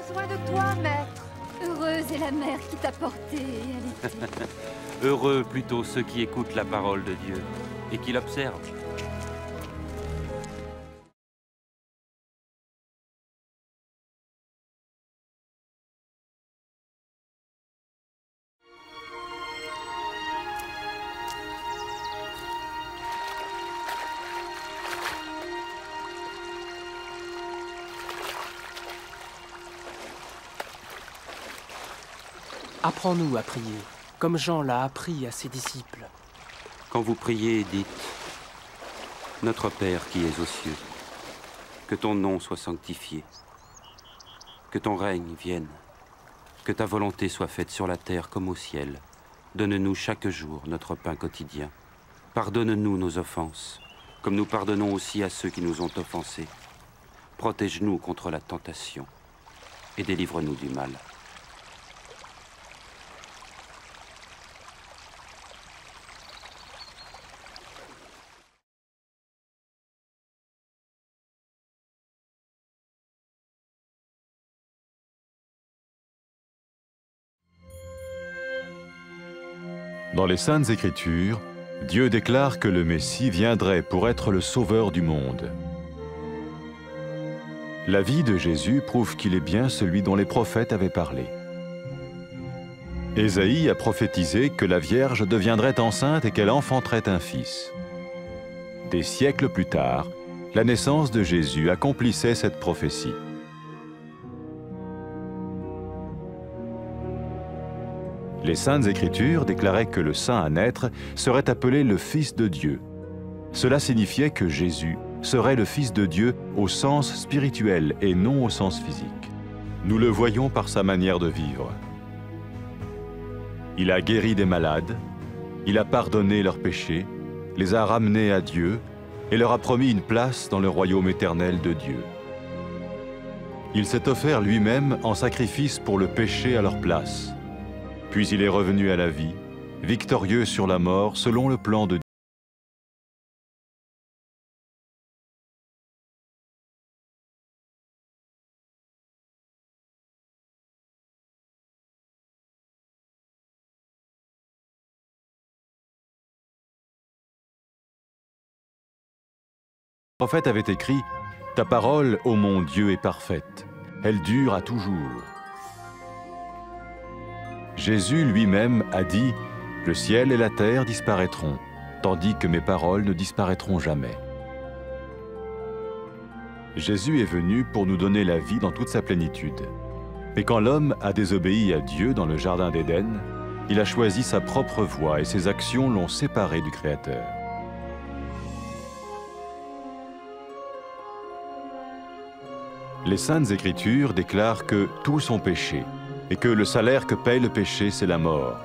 besoin de toi, maître. Heureuse est la mère qui t'a porté et allaitée. Heureux plutôt ceux qui écoutent la parole de Dieu et qui l'observent. Apprends-nous à prier, comme Jean l'a appris à ses disciples. Quand vous priez, dites « Notre Père qui es aux cieux, que ton nom soit sanctifié, que ton règne vienne, que ta volonté soit faite sur la terre comme au ciel. Donne-nous chaque jour notre pain quotidien. Pardonne-nous nos offenses, comme nous pardonnons aussi à ceux qui nous ont offensés. Protège-nous contre la tentation et délivre-nous du mal. » Dans les Saintes Écritures, Dieu déclare que le Messie viendrait pour être le sauveur du monde. La vie de Jésus prouve qu'il est bien celui dont les prophètes avaient parlé. Ésaïe a prophétisé que la Vierge deviendrait enceinte et qu'elle enfanterait un fils. Des siècles plus tard, la naissance de Jésus accomplissait cette prophétie. Les Saintes Écritures déclaraient que le saint à naître serait appelé le Fils de Dieu. Cela signifiait que Jésus serait le Fils de Dieu au sens spirituel et non au sens physique. Nous le voyons par sa manière de vivre. Il a guéri des malades, il a pardonné leurs péchés, les a ramenés à Dieu et leur a promis une place dans le royaume éternel de Dieu. Il s'est offert lui-même en sacrifice pour le péché à leur place. Puis il est revenu à la vie, victorieux sur la mort selon le plan de Dieu. Le prophète avait écrit « Ta parole, ô mon Dieu, est parfaite, elle dure à toujours. » Jésus lui-même a dit « Le ciel et la terre disparaîtront, tandis que mes paroles ne disparaîtront jamais. » Jésus est venu pour nous donner la vie dans toute sa plénitude. Et quand l'homme a désobéi à Dieu dans le jardin d'Éden, il a choisi sa propre voie et ses actions l'ont séparé du Créateur. Les Saintes Écritures déclarent que tous sont péchés et que le salaire que paye le péché, c'est la mort.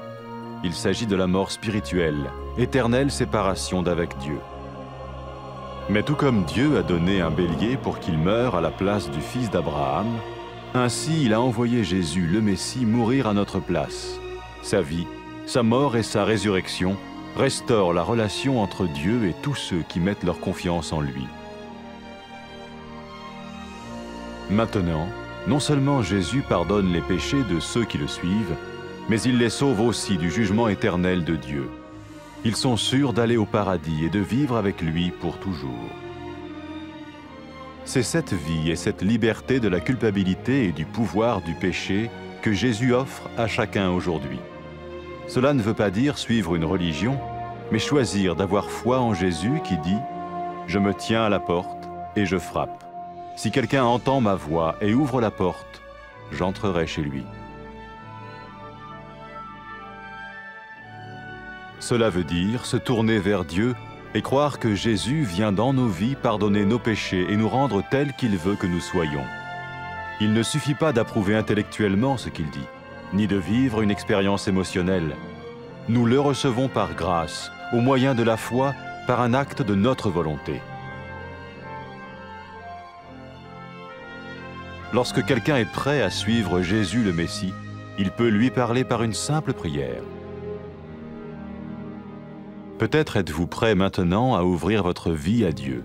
Il s'agit de la mort spirituelle, éternelle séparation d'avec Dieu. Mais tout comme Dieu a donné un bélier pour qu'il meure à la place du fils d'Abraham, ainsi il a envoyé Jésus, le Messie, mourir à notre place. Sa vie, sa mort et sa résurrection restaurent la relation entre Dieu et tous ceux qui mettent leur confiance en lui. Maintenant, non seulement Jésus pardonne les péchés de ceux qui le suivent, mais il les sauve aussi du jugement éternel de Dieu. Ils sont sûrs d'aller au paradis et de vivre avec lui pour toujours. C'est cette vie et cette liberté de la culpabilité et du pouvoir du péché que Jésus offre à chacun aujourd'hui. Cela ne veut pas dire suivre une religion, mais choisir d'avoir foi en Jésus qui dit « Je me tiens à la porte et je frappe. Si quelqu'un entend ma voix et ouvre la porte, j'entrerai chez lui. » Cela veut dire se tourner vers Dieu et croire que Jésus vient dans nos vies pardonner nos péchés et nous rendre tels qu'il veut que nous soyons. Il ne suffit pas d'approuver intellectuellement ce qu'il dit, ni de vivre une expérience émotionnelle. Nous le recevons par grâce, au moyen de la foi, par un acte de notre volonté. Lorsque quelqu'un est prêt à suivre Jésus le Messie, il peut lui parler par une simple prière. Peut-être êtes-vous prêt maintenant à ouvrir votre vie à Dieu.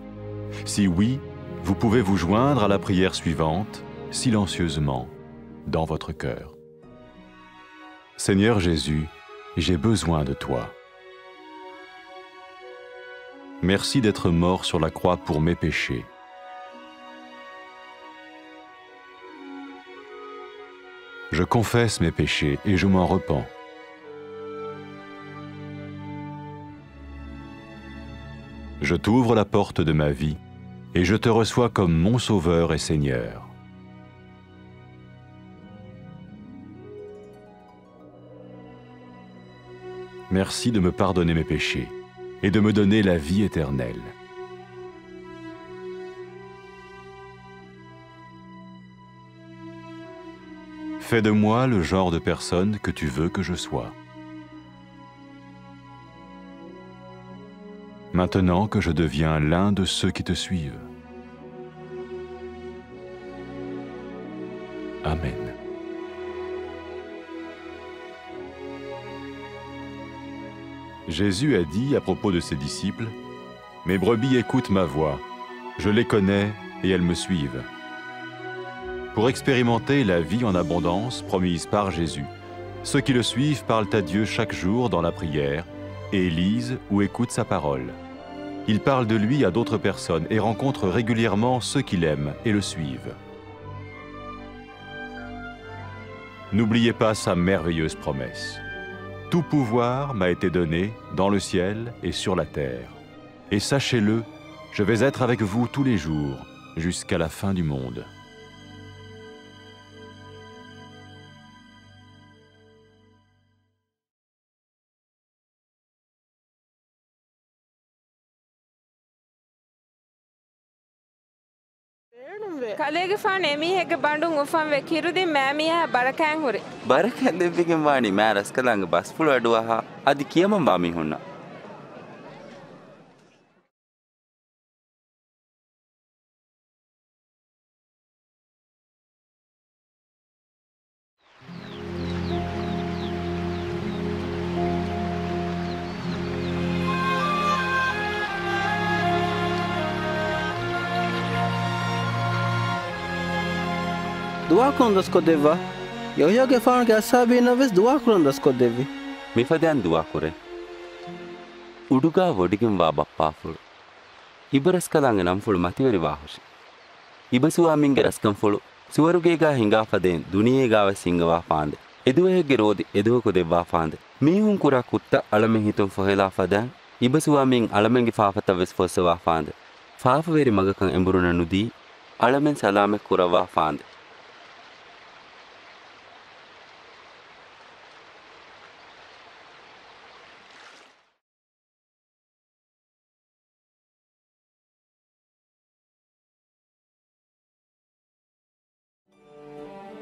Si oui, vous pouvez vous joindre à la prière suivante, silencieusement. dans votre cœur. Seigneur Jésus, j'ai besoin de toi. Merci d'être mort sur la croix pour mes péchés. Je confesse mes péchés et je m'en repens. Je t'ouvre la porte de ma vie et je te reçois comme mon Sauveur et Seigneur. Merci de me pardonner mes péchés et de me donner la vie éternelle. Fais de moi le genre de personne que tu veux que je sois. Maintenant que je deviens l'un de ceux qui te suivent. Amen. Jésus a dit à propos de ses disciples, « Mes brebis écoutent ma voix, je les connais et elles me suivent. » Pour expérimenter la vie en abondance promise par Jésus, ceux qui le suivent parlent à Dieu chaque jour dans la prière et lisent ou écoutent sa parole. Ils parlent de lui à d'autres personnes et rencontrent régulièrement ceux qui l'aiment et le suivent. N'oubliez pas sa merveilleuse promesse. Tout pouvoir m'a été donné dans le ciel et sur la terre. Et sachez-le, je vais être avec vous tous les jours, jusqu'à la fin du monde. කලේගේ ෆාන එමීහෙක බඬුන් උෆම් වේ කිරුදින් මෑමියා බරකෑන් හුරි බරකෑන් දෙවිගෙන් වානි මෑ රස්කලංග බස් පුල අඩුවහා අදි කියමන් බාමි හුන්නා दुआ कौन दस को देवा यो के फान के असाबी नवेस दुआ कौन दस को देवी මිෆදයන් දුවා කුරේ උඩුගා වොඩිගෙන් වා බප්පාෆුළු ඉබරස් කලංග නම් ෆුළු මතිවරි වාහුෂි ඉබසුවා මින්ගේ රස්කම් ෆුළු සුවරුගේගා හිඟා ෆදෙන් දුනියේගාව සිංගවා ෆාන්දේ එදුවේගේ රෝදි එදුවකු දෙවා ෆාන්දේ මීහුන් කුරා කුත්ත අලමෙ හිතුම් ෆොහෙලා ෆදන් ඉබසුවා මින් අලමෙන්ගේ ෆාෆත වෙස් ෆොස්සවා ෆාන්දේ ෆාෆවේරි මගකන් එඹුරුන නුදී අලමෙන් සලාමෙ කුරවා ෆාන්දේ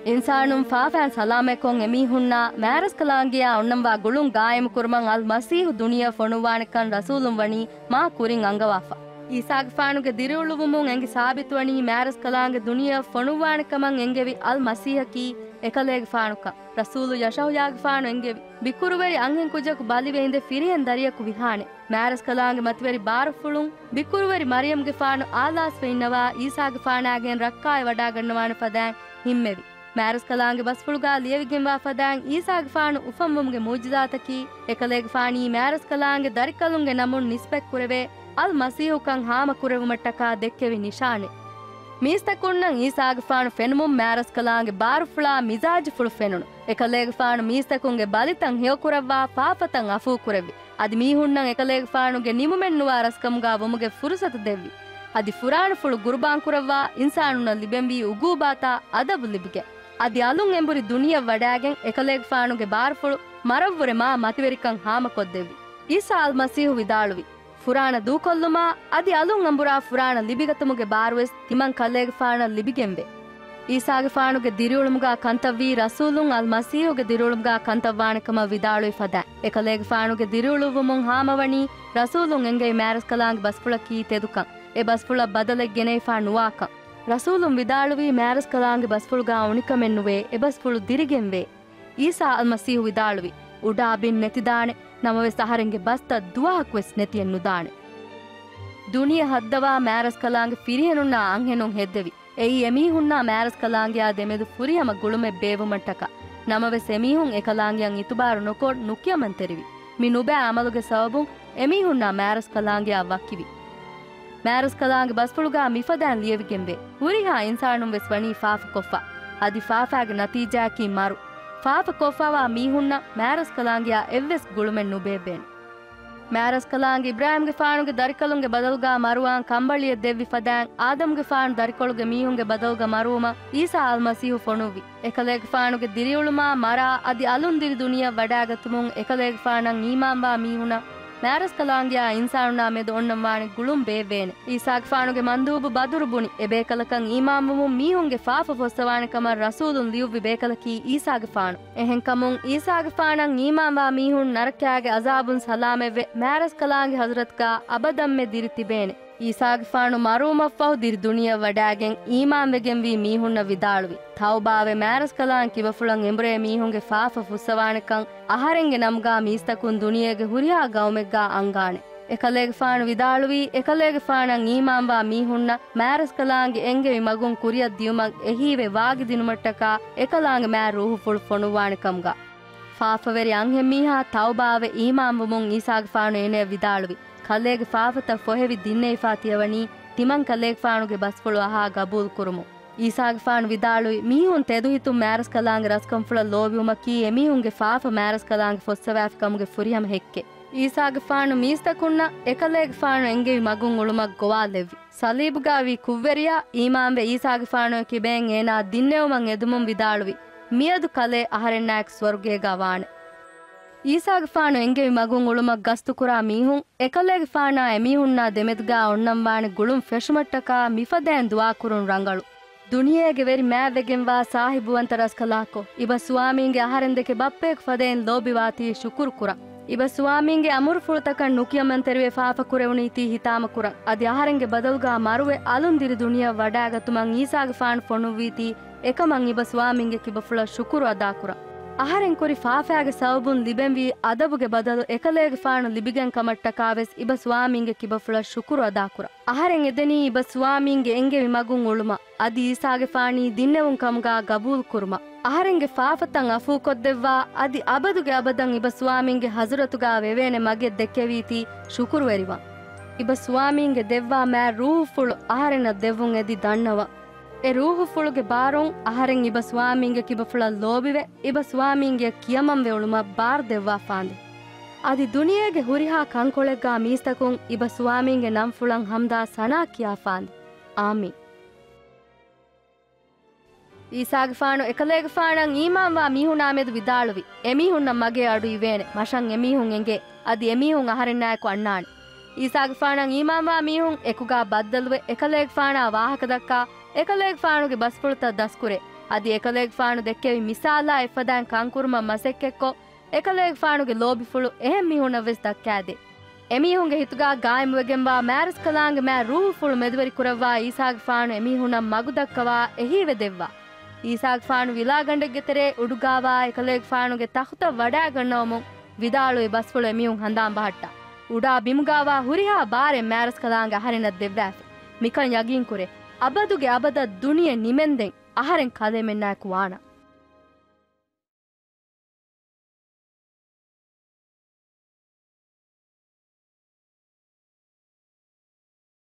ඉන්සානුම් ෆාෆෑන් සලාමෙකොන් එමීහුන්නා මෑරස් කලාංගියා ඔන්නම්වා ගුළුන් ගායම කුරුමන් අල් මසීහු දුනිය ෆොනුවානිකන් රසූලුම් වනි මා කුරින් අංගවාෆා ඊසාග ෆානුගේ දිරුළුවුමුන් එංගි සාබිත් වනි මෑරස් කලාංගෙ දුනිය ෆොනුවානිකමන් එංගෙවි අල් මසීහකි එකලේග ෆානුක රසූලු යෂහුයාග ෆානු එංගෙවි බිකුරුවරි අංගෙන් කුජකු බලිවෙයින්ද ෆිරියෙන් දරියකු විහානේ මෑරස් කලාංගෙ මතිවරි බාරෆුළුන් බිකුරුවරි මරියම්ගේ ෆානු ආලාස් වෙන්නවා ඊසාග ෆානාගෙන් රක්කාය වඩා ගන්නවාන ෆදෑන් හිම්මෙවි මෑරස් කලාංගෙ බස්ෆුළුගා ලියවිගෙන් වා ෆදෑන් ඊසාග ෆානු උෆම්මුම්ගේ මුජ්ජිදාතකි එකලේග ෆානී මෑරස් කලාංගෙ දරිකලුන්ගේ නමුන් නිස්පෙක් කුරවේ අල් මසීහුකන් හාම කුරෙවුමට්ටකා දෙක්කෙවි නිශානෙ මීස්තකුන්නන් ඊසාග ෆානු ෆෙනුමුම් මෑරස් කලාංගෙ බාරෆුළා මිසාජ් ෆුළු ෆෙනුණු එකලේග ෆානු මීස්තකුන්ගේ බලිතන් හිය කුරවවා ෆාෆතන් අෆූ කුරෙවි අදි මීහුන්නන් එකලේග ෆානුගේ නිමුමෙන් නුවා රස්කමුගා වමුගේ ෆුරුසත දෙව්වි අදි ෆුරාන ෆුළු ගුරුබාන් කුරවවා ඉන්සානුන ලිබෙන්වි උගූබාතා අදබු ලිබිගේ අදි අලුන් එඹුරි දුනිය වඩාගෙන් එකලේග ෆානුගේ බාරෆුළු මරව්වරේ මා මතිවරිකන් හාම කොද්දෙවි ඊසා අල් මසීහු විදාළුවි ಫುರಾಣ ದೂಕೊಲ್ಲುಮ ಅದಿ ಅಲುಂ ಅಂಬುರಾ ಫುರಾಣ ಲಿಬಿಗತುಮುಗೆ ಬಾರುವೆಸ್ ತಿಮನ್ ಕಲ್ಲೇಗೆ ಫಾಣ ಲಿಬಿಗೆಂಬೆ ಈಸಾಗೆ ಫಾಣುಗೆ ದಿರುಳುಮುಗ ಕಂತವ್ವಿ ರಸೂಲುಂ ಅಲ್ ಮಸೀಹುಗೆ ದಿರುಳುಮುಗ ಕಂತವ್ವಾಣಕಮ ವಿದಾಳುಯಿ ಫದ ಎಕಲೇಗೆ ಫಾಣುಗೆ ದಿರುಳುವುಮುಂ ಹಾಮವಣಿ ರಸೂಲುಂ ಎಂಗೆ ಮ್ಯಾರಸ್ ಕಲಾಂಗ್ ಬಸ್ಫುಳ ಕೀ ತೆದುಕಂ ಎ ಬಸ್ಫುಳ ಬದಲೆಗ್ ಗೆನೆ ಫಾ ನುವಾಕಂ ರಸೂಲುಂ ವಿದಾಳುವಿ ಮ್ಯಾರಸ್ ಕಲಾಂಗ್ ಬಸ್ಫುಳುಗ ಉಣಿಕಮೆನ್ನುವೆ ಎ ಬಸ್ಫುಳು ದಿರಿಗೆಂವೆ ಈಸಾ ಅಲ್ ಮಸೀಹು ವಿದಾಳುವಿ ಉಡಾ ಬಿನ್ ನೆತಿದಾಣೆ ನಮವೆ ಸಹರೆಂಗೆ ಬಸ್ತ ದುವಾಹಕ್ ವೆಸ್ ನೆತಿಯನ್ನು ದಾಣೆ ದುನಿಯ ಹದ್ದವಾ ಮ್ಯಾರಸ್ ಕಲಾಂಗ್ ಫಿರಿಯನುನ್ನ ಅಂಹೆನುಂ ಹೆದ್ದೆವಿ ಎಯಿ ಎಮೀಹುನ್ನ ಮ್ಯಾರಸ್ ಕಲಾಂಗಿಯಾ ದೆಮೆದು ಫುರಿಯಮ ಗುಳುಮೆ ಬೇವುಮಟ್ಟಕ ನಮವೆ ಸೆಮೀಹುಂ ಎಕಲಾಂಗಿಯಂ ಇತುಬಾರು ನೊಕೋಡ್ ನುಕ್ಯಮನ್ ತೆರಿವಿ ಮಿ ನುಬೆ ಅಮಲುಗೆ ಸಬಬುಂ ಎಮೀಹುನ್ನ ಮ್ಯಾರಸ್ ಕಲಾಂಗಿಯಾ ವಕ್ಕಿವಿ ಮ್ಯಾರಸ್ ಕಲಾಂಗಿ ಬಸ್ಪುಳುಗಾ ಮಿಫದಾನ್ ಲಿಯವಿಗೆಂಬೆ ಹುರಿಹಾ ಇನ್ಸಾನುಂ ವೆಸ್ ವಣಿ ಫಾಫ ಕೊಫ್ಫಾ ಅದಿ ಫಾಫಾಗೆ ನತೀಜಾಕಿ ಮಾರು ಫಾಫ ಕೊಫ್ಫಾವಾ ಮೀಹುನ್ನ ಮ್ಯಾರಸ್ ಕಲಾಂಗಿಯಾ ಎವ್ವೆಸ್ ಗುಳುಮೆನ್ ನುಬೇಬೇನ್ ಮ್ಯಾರಸ್ ಕಲಾಂಗಿ ಇಬ್ರಾಹಿಂಗೆ ಫಾಣುಗೆ ದರಿಕಲುಂಗೆ ಬದಲ್ಗಾ ಮರುವಾನ್ ಕಂಬಳಿಯ ದೆವ್ವಿ ಫದಾನ್ ಆದಮ್ಗೆ ಫಾಣು ದರಿಕೊಳುಗೆ ಮೀಹುಂಗೆ ಬದಲ್ಗ ಮರುವಮ ಈಸಾ ಅಲ್ ಮಸೀಹು ಫೊಣುವಿ ಎಕಲೇಗೆ ಫಾಣುಗೆ ದಿರಿಯುಳುಮಾ ಮರಾ ಅದಿ ಅಲುಂದಿರಿ ದುನಿಯಾ ವಡಾಗತುಮುಂ ಎಕಲೇಗೆ ಫಾಣಂ ಈಮಾಂಬಾ ಮೀಹುನ ಮ್ಯಾರಸ್ ಕಲಾಂಗಿಯಾ ಇನ್ಸಾನುನಾ ಮೆದು ಒಣ್ಣಂವಾಣಿ ಗುಳುಂ ಬೇವೇನೆ ಈಸಾಗೆ ಫಾಣುಗೆ ಮಂದೂಬು ಬದುರು ಬುಣಿ ಎ ಬೇಕಲಕಂ ಈಮಾಂಬುಮು ಮೀಹುಂಗೆ ಫಾಫ ಫೊಸ್ತವಾಣಿ ಕಮರ್ ರಸೂಲುನ್ ಲಿಯುವ್ವಿ ಬೇಕಲಕಿ ಈಸಾಗೆ ಫಾಣು ಎಹೆನ್ ಕಮುಂ ಈಸಾಗೆ ಫಾಣಂ ಈಮಾಂಬಾ ಮೀಹುನ್ ನರಕ್ಯಾಗೆ ಅಜಾಬುನ್ ಸಲಾಮೆವ್ವೆ ಮ್ಯಾರಸ್ ಕಲಾಂಗಿ ಹಜರತ್ಕಾ ಅಬದಮ್ಮೆ ದಿರಿತಿಬೇನೆ ಈಸಾಗೆ ಫಾಣು ಮರುಮಫ್ಫಹು ದಿರಿ ದುನಿಯಾ ವಡಾಗೆನ್ ಈಮಾಂವೆಗೆನ್ ವಿ ಮೀಹುನ್ನ ವಿದಾಳುವಿ ತೌಬಾವೆ ಮ್ಯಾರಸ್ ಕಲಾಂ ಕಿವಫುಳಂ ಎಂಬ್ರೆ ಮೀಹುಂಗೆ ಫಾಫ ಫುಸ್ಸವಾಣಕಂ ಅಹರೆಂಗೆ ನಮ್ಗಾ ಮೀಸ್ತಕುನ್ ದುನಿಯೆಗೆ ಹುರಿಯಾ ಗೌಮೆಗ್ಗಾ ಅಂಗಾಣೆ ಎಕಲೇಗೆ ಫಾಣು ವಿದಾಳುವಿ ಎಕಲೇಗೆ ಫಾಣಂ ಈಮಾಂಬಾ ಮೀಹುನ್ನ ಮ್ಯಾರಸ್ ಕಲಾಂಗಿ ಎಂಗೆ ಮಗುನ್ ಕುರಿಯ ದಿಯುಮಂ ಎಹೀವೆ ವಾಗಿ ದಿನುಮಟ್ಟಕ ಎಕಲಾಂಗೆ ಮ್ಯಾರ್ ರೂಹು ಫುಳು ಫೊಣುವಾಣಕಂಗಾ ಫಾಫವೆರಿ ಅಂಹೆ ಮೀಹಾ ತೌಬಾವೆ ಈಮಾಂಬುಮುಂ ಈಸಾಗೆ ಫಾಣು ಏನೆ ವಿದಾಳುವಿ ಕಲ್ಲೇಗೆ ಫಾಫತ ಫೊಹೆವಿ ದಿನ್ನೆ ಫಾತಿಯವಣಿ ತಿಮಂ ಕಲ್ಲೇಗೆ ಫಾಣುಗೆ ಬಸ್ಫುಳು ಅಹಾ ಗಬೂಲ್ ಕುರುಮು ಈಸಾಗೆ ಫಾಣು ವಿದಾಳುವಿ ಮೀಹುನ್ ತೆದುಹಿತು ಮ್ಯಾರಸ್ ಕಲಾಂಗೆ ರಸ್ಕಂಫುಳ ಲೋಬಿಯುಮಕಿ ಎಮೀಹುಂಗೆ ಫಾಫ ಮ್ಯಾರಸ್ ಕಲಾಂಗೆ ಫೊಸ್ಸವ್ಯಾಫ್ ಕಮುಗೆ ಫುರಿಯಂ ಹೆಕ್ಕೆ ಈಸಾಗೆ ಫಾಣು ಮೀಸ್ತಕುನ್ನ ಎಕಲೇಗೆ ಫಾಣು ಎಂಗೆವಿ ಮಗುನ್ ಉಳುಮಕ್ ಗೊವಾಲೆವ್ವಿ ಸಲೀಬುಗಾವಿ ಕುವ್ವೆರಿಯಾ ಈಮಾಂಬೆ ಈಸಾಗೆ ಫಾಣು ಕಿಬೇಂ ಏನಾ ದಿನ್ನೆವುಮಂ ಎದುಮುಂ ವಿದಾಳುವಿ ಮಿಯದು ಕಲೆ ಅಹರೆನ್ನಾಯಕ್ ಸ್ವರ್ಗೇಗಾ ವಾಣೆ ಈಸಾಗೆ ಫಾಣು ಎಂಗೆವಿ ಮಗುನ್ ಉಳುಮಕ್ ಗಸ್ತು ಕುರಾ ಮೀಹುಂ ಎಕಲೇಗೆ ಫಾಣಾ ಎಮೀಹುನ್ನಾ ದೆಮೆದ್ಗಾ ಒಣ್ಣಂವಾಣಿ ಗುಳುಂ ಫೆಶುಮಟ್ಟಕಾ ಮಿಫದೇನ್ ದುವಾ ಕುರುನ್ ರಂಗಳು ದುನಿಯೇಗೆ ವೆರಿ ಮ್ಯಾವೆಗೆಂವಾ ಸಾಹಿಬುವಂತ ರಸ್ಕಲಾಕೊ ಇಬ ಸ್ವಾಮೀಂಗೆ ಅಹರೆಂದೆಕೆ ಬಪ್ಪೇಕ್ ಫದೇನ್ ಲೋಬಿವಾತಿ ಶುಕುರ್ ಕುರ ಇಬ ಸ್ವಾಮೀಂಗೆ ಅಮುರು ಫುಳತಕನ್ ನುಕಿಯಮನ್ ತೆರುವೆ ಫಾಫ ಕುರೆವುನೀತಿ ಹಿತಾಮ ಕುರ ಅದಿ ಅಹರೆಂಗೆ ಬದಲ್ಗಾ ಮರುವೆ ಅಲುಂದಿರಿ ದುನಿಯಾ ವಡಾಗತುಮಂ ಈಸಾಗೆ ಫಾಣು ಫೊಣುವೀತಿ ಎಕಮಂ ಇಬ ಸ್ವಾಮೀಂಗೆ ಕಿಬಫುಳ ಶುಕುರು ಅದಾ ಕುರ ಅಹರೆಂ ಕುರಿ ಫಾಫಾಗೆ ಸವಬುನ್ ಲಿಬೆಂವಿ ಅದಬುಗೆ ಬದಲು ಎಕಲೇಗೆ ಫಾಣು ಲಿಬಿಗೆನ್ ಕಮಟ್ಟಕಾವೆಸ್ ಇಬ ಸ್ವಾಮೀಂಗೆ ಕಿಬಫುಳ ಶುಕುರು ಅದಾಕುರ ಅಹರೆಂ ಎದೆನಿ ಇಬ ಸ್ವಾಮೀಂಗೆ ಎಂಗೆವಿ ಮಗುನ್ ಉಳುಮ ಅದಿ ಈಸಾಗೆ ಫಾಣಿ ದಿನ್ನೆವುನ್ ಕಮುಗಾ ಗಬೂಲ್ ಕುರುಮ ಅಹರೆಂಗೆ ಫಾಫತಂ ಅಫೂ ಕೊದ್ದೆವ್ವಾ ಅದಿ ಅಬದುಗೆ ಅಬದಂ ಇಬ ಸ್ವಾಮೀಂಗೆ ಹಜರತುಗಾ ವೆವೇನೆ ಮಗೆ ದೆಕ್ಕೆವೀತಿ ಶುಕುರು ವೆರಿವ ಇಬ ಸ್ವಾಮೀಂಗೆ ದೆವ್ವಾ ಮ್ಯಾ ರೂಹು ಫುಳು ಅಹರೆನ ದೆವ್ವುನ್ ಎದಿ ದಣ್ಣವ ಎ ರೂಹು ಫುಳುಗೆ ಬಾರೋಂ ಅಹರೆಂ ಇಬ ಸ್ವಾಮೀಂಗೆ ಕಿಬಫುಳ ಲೋಬಿವೆ ಇಬ ಸ್ವಾಮೀಂಗೆ ಕಿಯಮಂವೆ ಉಳುಮ ಬಾರ್ ದೆವ್ವಾ ಫಾಂದೆ ಅದಿ ದುನಿಯೆಗೆ ಹುರಿಹಾ ಕಂಕೊಳೆಗ್ಗಾ ಮೀಸ್ತಕುಂ ಇಬ ಸ್ವಾಮೀಂಗೆ ನಂಫುಳಂ ಹಮ್ದಾ ಸನಾ ಕಿಯಾ ಫಾಂದೆ ಆಮಿ ಈಸಾಗೆ ಫಾಣು ಎಕಲೇಗೆ ಫಾಣಂ ಈಮಾಂವಾ ಮೀಹುನಾಮೆದು ವಿದಾಳುವಿ ಎಮೀಹುನ್ನ ಮಗೆ ಅಡು ಇವೇನೆ ಮಶಂ ಎಮೀಹುಂ ಎಂಗೆ ಅದಿ ಎಮೀಹುಂ ಅಹರೆನ್ನಾಯಕು ಅಣ್ಣಾಣೆ ಈಸಾಗೆ ಫಾಣಂ ಈಮಾಂವಾ ಮೀಹುಂ ಎಕುಗಾ ಬದ್ದಲುವೆ ಎಕಲೇಗೆ ಫಾಣಾ ವಾಹಕದಕ್ಕಾ ಎಕಲೇಗೆ ಫಾಣುಗೆ ಬಸ್ಪುಳುತ ದಸ್ಕುರೆ ಅದಿ ಎಕಲೇಗೆ ಫಾಣು ದೆಕ್ಕೆವಿ ಮಿಸಾಲಾ ಎಫದಾನ್ ಕಂಕುರ್ಮ ಮಸೆಕ್ಕೆಕ್ಕೊ ಎಕಲೇಗೆ ಫಾಣುಗೆ ಲೋಬಿಫುಳು ಎಹೆಂ ಮೀಹುನವೆಸ್ ದಕ್ಕಾದೆ ಎಮೀಹುಂಗೆ ಹಿತುಗಾ ಗಾಯಮುವೆಗೆಂಬಾ ಮ್ಯಾರಸ್ ಕಲಾಂಗೆ ಮ್ಯಾ ರೂಹು ಫುಳು ಮೆದುವರಿ ಕುರವ್ವಾ ಈಸಾಗೆ ಫಾಣು ಎಮೀಹುನ ಮಗು ದಕ್ಕವಾ ಎಹೀವೆ ದೆವ್ವಾ ಈಸಾಗೆ ಫಾಣು ವಿಲಾಗಂಡೆಗೆ ತೆರೆ ಉಡುಗಾವಾ ಎಕಲೇಗೆ ಫಾಣುಗೆ ತಹುತ ವಡಾಗಣ್ಣವಮುಂ ವಿದಾಳು ಬಸ್ಪುಳು ಎಮೀಹುಂ ಹಂದಾಂ ಬಹಟ್ಟ ಉಡಾ ಬಿಮುಗಾವಾ ಹುರಿಹಾ ಬಾರೆ ಮ್ಯಾರಸ್ ಕಲಾಂಗೆ ಅಹರೆನ ದೆವ್ವಾಫೆ ಮಿಕನ್ ಯಗೀನ್ ಕುರೆ ಅಬದುಗೆ ಅಬದ ದುನಿಯೆ ನಿಮೆಂದೆಂ ಅಹರೆಂ ಕಲೆಮೆನ್ನಾಯಕು ವಾಣ